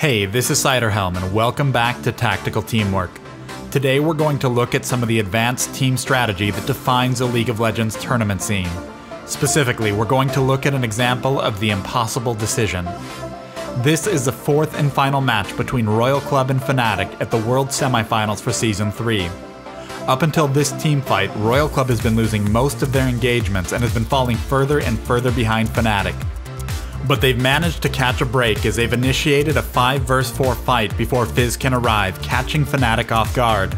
Hey, this is Ciderhelm and welcome back to Tactical Teamwork. Today we're going to look at some of the advanced team strategy that defines a League of Legends tournament scene. Specifically, we're going to look at an example of the impossible decision. This is the fourth and final match between Royal Club and Fnatic at the World Semifinals for Season 3. Up until this team fight, Royal Club has been losing most of their engagements and has been falling further and further behind Fnatic. But they've managed to catch a break as they've initiated a 5 vs 4 fight before Fizz can arrive, catching Fnatic off guard.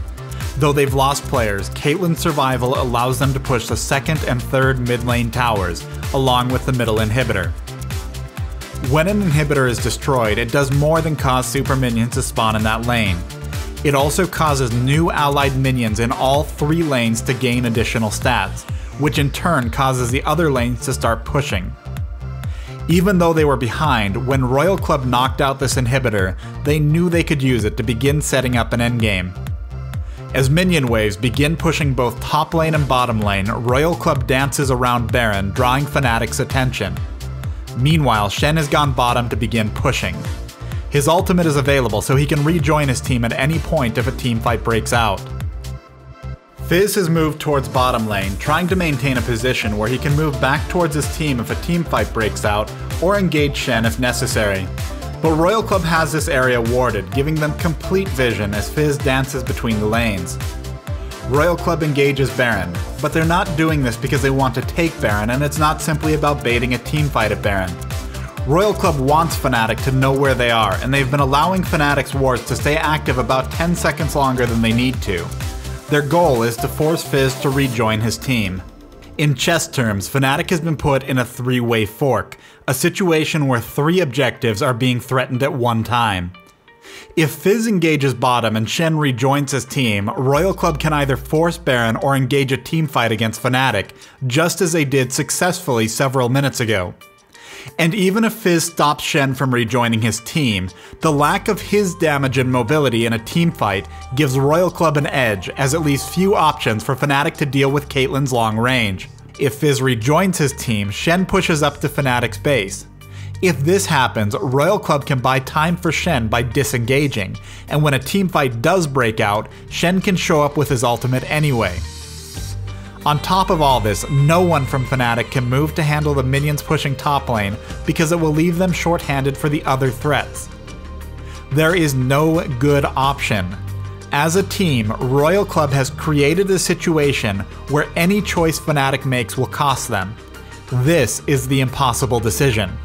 Though they've lost players, Caitlyn's survival allows them to push the second and third mid lane towers, along with the middle inhibitor. When an inhibitor is destroyed, it does more than cause super minions to spawn in that lane. It also causes new allied minions in all 3 lanes to gain additional stats, which in turn causes the other lanes to start pushing. Even though they were behind, when Royal Club knocked out this inhibitor, they knew they could use it to begin setting up an endgame. As minion waves begin pushing both top lane and bottom lane, Royal Club dances around Baron, drawing Fnatic's attention. Meanwhile, Shen has gone bottom to begin pushing. His ultimate is available, so he can rejoin his team at any point if a team fight breaks out. Fizz has moved towards bottom lane, trying to maintain a position where he can move back towards his team if a team fight breaks out, or engage Shen if necessary. But Royal Club has this area warded, giving them complete vision as Fizz dances between the lanes. Royal Club engages Baron, but they're not doing this because they want to take Baron, and it's not simply about baiting a team fight at Baron. Royal Club wants Fnatic to know where they are, and they've been allowing Fnatic's wards to stay active about 10 seconds longer than they need to. Their goal is to force Fizz to rejoin his team. In chess terms, Fnatic has been put in a 3-way fork, a situation where 3 objectives are being threatened at one time. If Fizz engages bottom and Shen rejoins his team, Royal Club can either force Baron or engage a team fight against Fnatic, just as they did successfully several minutes ago. And even if Fizz stops Shen from rejoining his team, the lack of his damage and mobility in a team fight gives Royal Club an edge, as it leaves few options for Fnatic to deal with Caitlyn's long range. If Fizz rejoins his team, Shen pushes up to Fnatic's base. If this happens, Royal Club can buy time for Shen by disengaging, and when a team fight does break out, Shen can show up with his ultimate anyway. On top of all this, no one from Fnatic can move to handle the minions pushing top lane because it will leave them short-handed for the other threats. There is no good option. As a team, Royal Club has created a situation where any choice Fnatic makes will cost them. This is the impossible decision.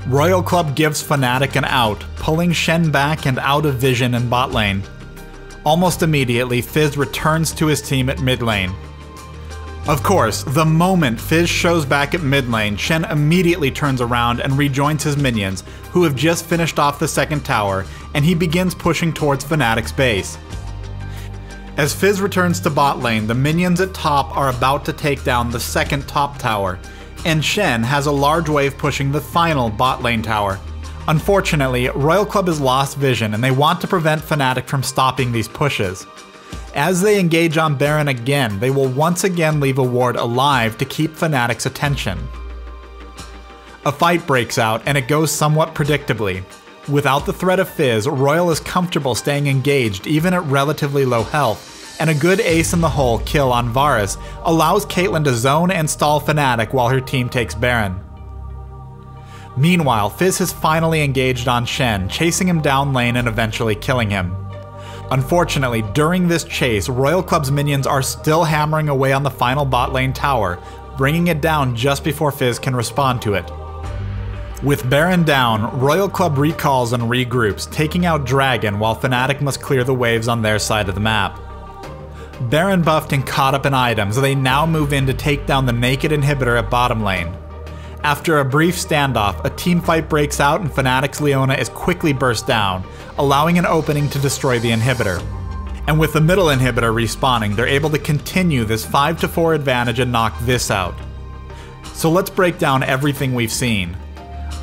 Royal Club gives Fnatic an out, pulling Shen back and out of vision in bot lane. Almost immediately, Fizz returns to his team at mid lane. Of course, the moment Fizz shows back at mid lane, Shen immediately turns around and rejoins his minions, who have just finished off the second tower, and he begins pushing towards Fnatic's base. As Fizz returns to bot lane, the minions at top are about to take down the second top tower, and Shen has a large wave pushing the final bot lane tower. Unfortunately, Royal Club has lost vision and they want to prevent Fnatic from stopping these pushes. As they engage on Baron again, they will once again leave a ward alive to keep Fnatic's attention. A fight breaks out and it goes somewhat predictably. Without the threat of Fizz, Royal is comfortable staying engaged even at relatively low health, and a good ace in the hole kill on Varus allows Caitlyn to zone and stall Fnatic while her team takes Baron. Meanwhile, Fizz has finally engaged on Shen, chasing him down lane and eventually killing him. Unfortunately, during this chase, Royal Club's minions are still hammering away on the final bot lane tower, bringing it down just before Fizz can respond to it. With Baron down, Royal Club recalls and regroups, taking out Dragon while Fnatic must clear the waves on their side of the map. Baron buffed and caught up in items, they now move in to take down the naked inhibitor at bottom lane. After a brief standoff, a team fight breaks out and Fnatic's Leona is quickly burst down, allowing an opening to destroy the inhibitor. And with the middle inhibitor respawning, they're able to continue this 5-4 advantage and knock this out. So let's break down everything we've seen.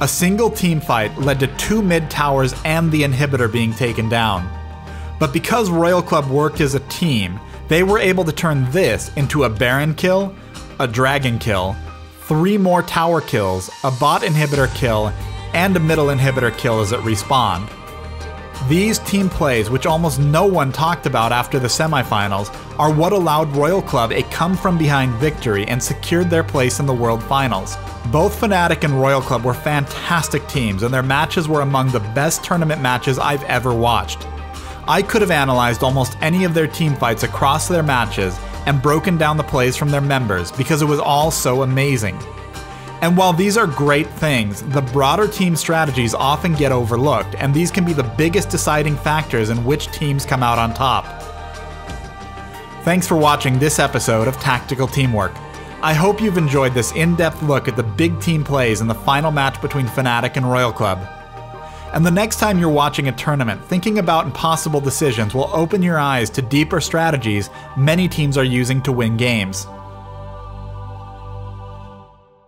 A single team fight led to 2 mid towers and the inhibitor being taken down. But because Royal Club worked as a team, they were able to turn this into a Baron kill, a Dragon kill, 3 more tower kills, a bot inhibitor kill, and a middle inhibitor kill as it respawned. These team plays, which almost no one talked about after the semifinals, are what allowed Royal Club a come-from-behind victory and secured their place in the World Finals. Both Fnatic and Royal Club were fantastic teams, and their matches were among the best tournament matches I've ever watched. I could have analyzed almost any of their team fights across their matches and broken down the plays from their members because it was all so amazing. And while these are great things, the broader team strategies often get overlooked, and these can be the biggest deciding factors in which teams come out on top. Thanks for watching this episode of Tactical Teamwork. I hope you've enjoyed this in-depth look at the big team plays in the final match between Fnatic and Royal Club. And the next time you're watching a tournament, thinking about impossible decisions will open your eyes to deeper strategies many teams are using to win games.